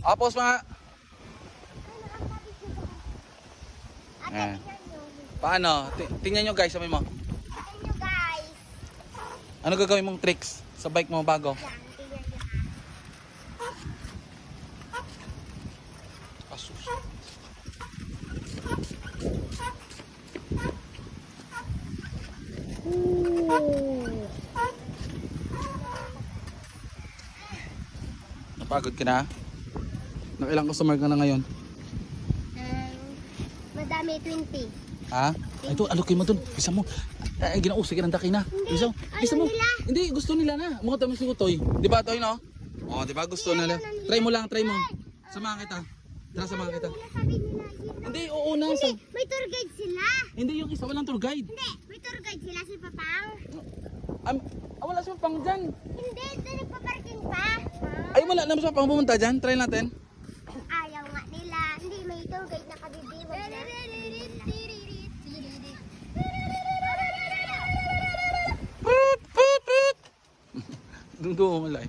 Apos mga. Ate, Eh. Paano? Tingnan nyo guys, sabi mo. tingnan nyo guys. Ano gagawin mong tricks sa bike mo bago? Yan, tingnan nyo. Asus. Napagod ka na? Nakailang customer ka na ngayon? Madami 20. Ha? Ay, ito, alokay mo dun. Bisa mo. Ay, ginausig ka ng daki na. Bisa mo. Bisa mo. nila. Hindi, gusto nila na. Mga tamis ko, Toy. Di ba, Toy, no? O, di ba, gusto nila. Try mo lang, try mo. Samahan kita. Tara, samahan kita. Sabi nila, Hindi, oo na. may tour guide sila. Hindi, yung isa walang tour guide. Hindi, may tour guide sila si Papang. Wala siya pang dyan. Hindi, nagpa-parking pa. Ay, wala naman siya pang pumunta dyan. Try natin. Ayaw nga nila. Hindi, may tour guide na kabibiwag na. Doon malay.